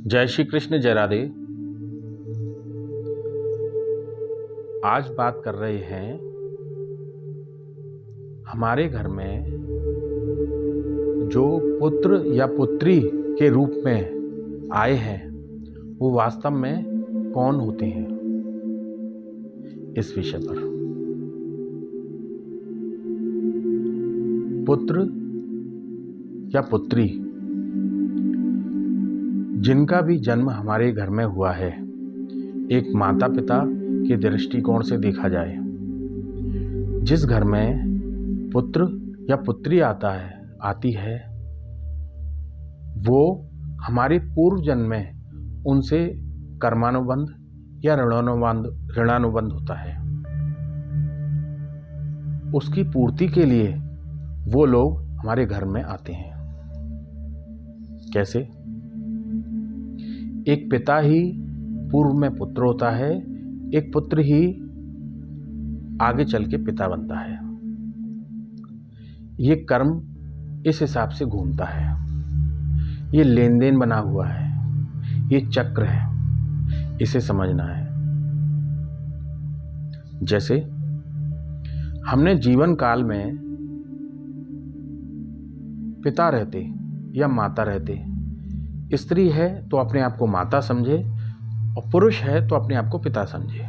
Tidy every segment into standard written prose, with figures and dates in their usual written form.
जय श्री कृष्ण, जय राधे। आज बात कर रहे हैं हमारे घर में जो पुत्र या पुत्री के रूप में आए हैं वो वास्तव में कौन होते हैं, इस विषय पर। पुत्र या पुत्री जिनका भी जन्म हमारे घर में हुआ है, एक माता पिता के दृष्टिकोण से देखा जाए, जिस घर में पुत्र या पुत्री आती है वो हमारे पूर्व जन्म में उनसे कर्मानुबंध या ऋणानुबंध होता है। उसकी पूर्ति के लिए वो लोग हमारे घर में आते हैं। कैसे? एक पिता ही पूर्व में पुत्र होता है, एक पुत्र ही आगे चल के पिता बनता है। ये कर्म इस हिसाब से घूमता है, ये लेन देन बना हुआ है, ये चक्र है, इसे समझना है। जैसे हमने जीवन काल में पिता रहते या माता रहते, स्त्री है तो अपने आप को माता समझे और पुरुष है तो अपने आप को पिता समझे।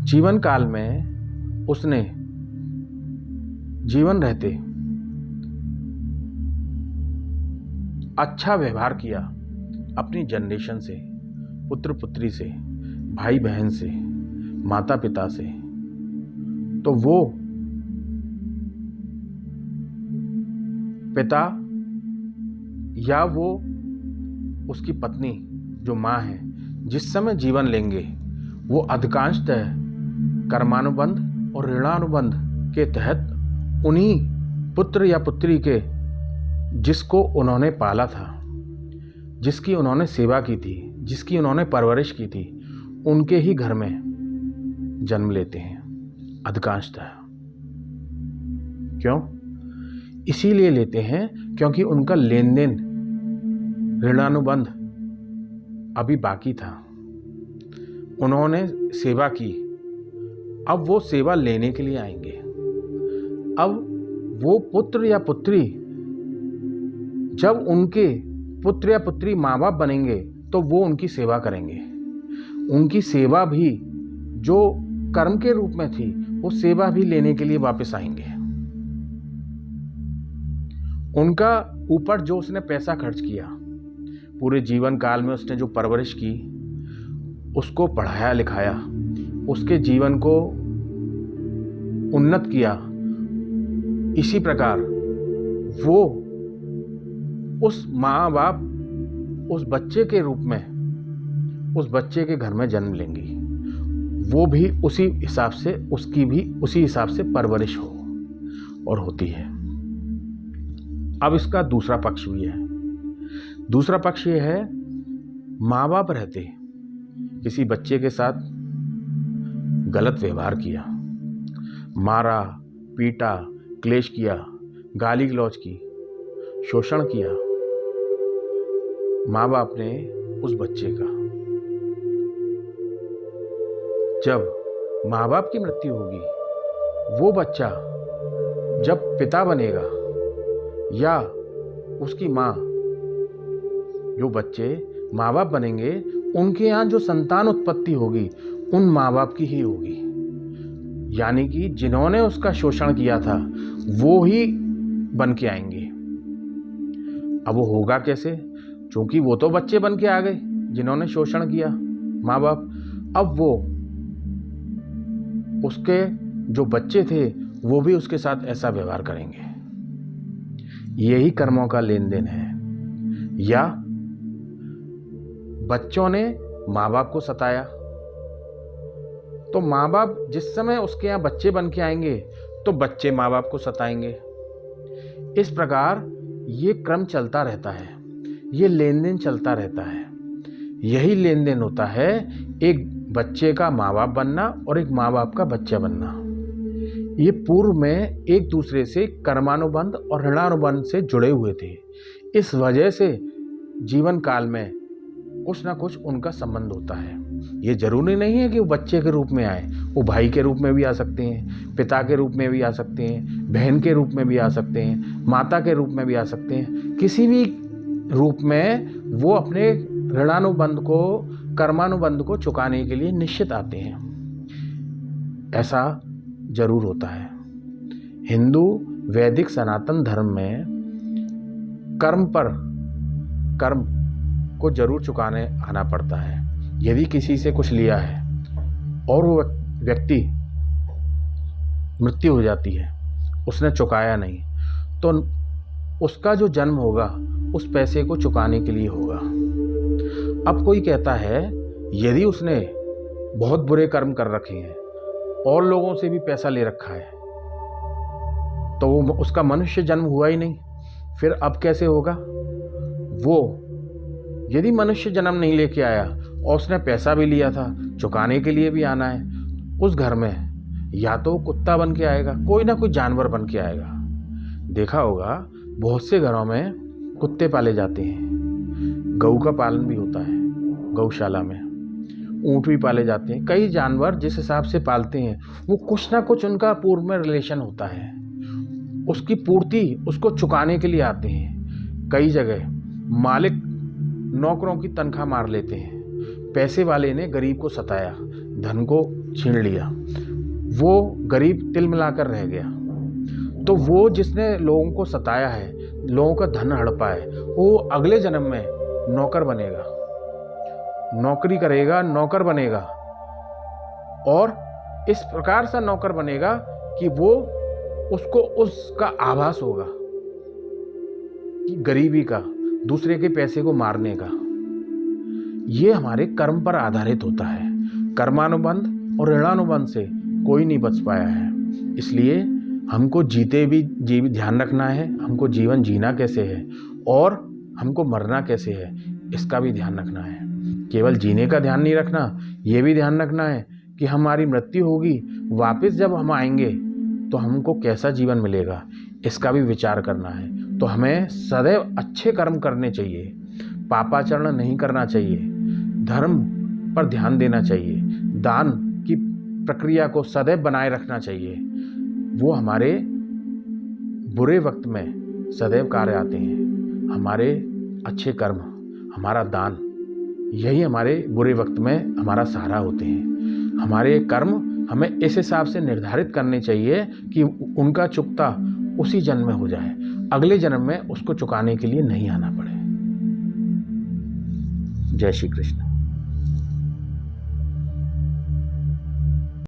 जीवन काल में उसने जीवन रहते अच्छा व्यवहार किया अपनी जनरेशन से, पुत्र पुत्री से, भाई बहन से, माता पिता से, तो वो पिता या वो उसकी पत्नी जो माँ है, जिस समय जीवन लेंगे वो अधिकांशतः कर्मानुबंध और ऋणानुबंध के तहत उन्हीं पुत्र या पुत्री के जिसको उन्होंने पाला था, जिसकी उन्होंने सेवा की थी, जिसकी उन्होंने परवरिश की थी, उनके ही घर में जन्म लेते हैं अधिकांशतः। क्यों? इसीलिए लेते हैं क्योंकि उनका लेन देन ऋणानुबंध अभी बाकी था। उन्होंने सेवा की, अब वो सेवा लेने के लिए आएंगे। अब वो पुत्र या पुत्री जब उनके पुत्र या पुत्री माँ बाप बनेंगे तो वो उनकी सेवा करेंगे। उनकी सेवा भी जो कर्म के रूप में थी, वो सेवा भी लेने के लिए वापस आएंगे। उनका ऊपर जो उसने पैसा खर्च किया, पूरे जीवन काल में उसने जो परवरिश की, उसको पढ़ाया लिखाया, उसके जीवन को उन्नत किया, इसी प्रकार वो उस माँ बाप उस बच्चे के रूप में उस बच्चे के घर में जन्म लेंगी। वो भी उसी हिसाब से, उसकी भी उसी हिसाब से परवरिश हो और होती है। अब इसका दूसरा पक्ष भी है। दूसरा पक्ष ये है, माँ बाप रहते किसी बच्चे के साथ गलत व्यवहार किया, मारा पीटा, क्लेश किया, गाली गलौज की, शोषण किया माँ बाप ने उस बच्चे का। जब माँ बाप की मृत्यु होगी, वो बच्चा जब पिता बनेगा या उसकी माँ, जो बच्चे माँ बाप बनेंगे, उनके यहाँ जो संतान उत्पत्ति होगी उन माँ बाप की ही होगी। यानी कि जिन्होंने उसका शोषण किया था वो ही बन के आएंगे। अब वो होगा कैसे? क्योंकि वो तो बच्चे बन के आ गए जिन्होंने शोषण किया माँ बाप। अब वो उसके जो बच्चे थे वो भी उसके साथ ऐसा व्यवहार करेंगे। यही कर्मों का लेन देन है। या बच्चों ने माँ बाप को सताया, तो माँ बाप जिस समय उसके यहाँ बच्चे बन के आएंगे तो बच्चे माँ बाप को सताएंगे। इस प्रकार ये क्रम चलता रहता है, ये लेन देन चलता रहता है। यही लेन देन होता है एक बच्चे का माँ बाप बनना और एक माँ बाप का बच्चा बनना। ये पूर्व में एक दूसरे से कर्मानुबंध और ऋणानुबंध से जुड़े हुए थे। इस वजह से जीवन काल में कुछ ना कुछ उनका संबंध होता है। ये जरूरी नहीं है कि वो बच्चे के रूप में आए, वो भाई के रूप में भी आ सकते हैं, पिता के रूप में भी आ सकते हैं, बहन के रूप में भी आ सकते हैं, माता के रूप में भी आ सकते हैं। किसी भी रूप में वो अपने ऋणानुबंध को, कर्मानुबंध को चुकाने के लिए निश्चित आते हैं। ऐसा जरूर होता है। हिंदू वैदिक सनातन धर्म में कर्म को जरूर चुकाने आना पड़ता है। यदि किसी से कुछ लिया है और वो व्यक्ति मृत्यु हो जाती है, उसने चुकाया नहीं, तो उसका जो जन्म होगा उस पैसे को चुकाने के लिए होगा। अब कोई कहता है यदि उसने बहुत बुरे कर्म कर रखे हैं और लोगों से भी पैसा ले रखा है तो वो उसका मनुष्य जन्म हुआ ही नहीं, फिर अब कैसे होगा? वो यदि मनुष्य जन्म नहीं लेके आया और उसने पैसा भी लिया था, चुकाने के लिए भी आना है, उस घर में या तो कुत्ता बन के आएगा, कोई ना कोई जानवर बन के आएगा। देखा होगा बहुत से घरों में कुत्ते पाले जाते हैं, गऊ का पालन भी होता है गौशाला में, ऊँट भी पाले जाते हैं। कई जानवर जिस हिसाब से पालते हैं वो कुछ ना कुछ उनका पूर्व में रिलेशन होता है, उसकी पूर्ति उसको चुकाने के लिए आते हैं। कई जगह मालिक नौकरों की तनख्वाह मार लेते हैं। पैसे वाले ने गरीब को सताया, धन को छीन लिया, वो गरीब तिल मिलाकर रह गया। तो वो जिसने लोगों को सताया है, लोगों का धन हड़पा है, वो अगले जन्म में नौकर बनेगा, नौकरी करेगा, नौकर बनेगा, और इस प्रकार से नौकर बनेगा कि वो उसको उसका आभास होगा कि गरीबी का, दूसरे के पैसे को मारने का। ये हमारे कर्म पर आधारित होता है। कर्मानुबंध और ऋणानुबंध से कोई नहीं बच पाया है। इसलिए हमको जीते भी ध्यान रखना है, हमको जीवन जीना कैसे है और हमको मरना कैसे है, इसका भी ध्यान रखना है। केवल जीने का ध्यान नहीं रखना, ये भी ध्यान रखना है कि हमारी मृत्यु होगी, वापस जब हम आएंगे तो हमको कैसा जीवन मिलेगा, इसका भी विचार करना है। तो हमें सदैव अच्छे कर्म करने चाहिए, पापाचरण नहीं करना चाहिए, धर्म पर ध्यान देना चाहिए, दान की प्रक्रिया को सदैव बनाए रखना चाहिए। वो हमारे बुरे वक्त में सदैव कार्य आते हैं। हमारे अच्छे कर्म, हमारा दान, यही हमारे बुरे वक्त में हमारा सहारा होते हैं। हमारे कर्म हमें इस हिसाब से निर्धारित करने चाहिए कि उनका चुकता उसी जन्म में हो जाए, अगले जन्म में उसको चुकाने के लिए नहीं आना पड़े। जय श्री कृष्ण।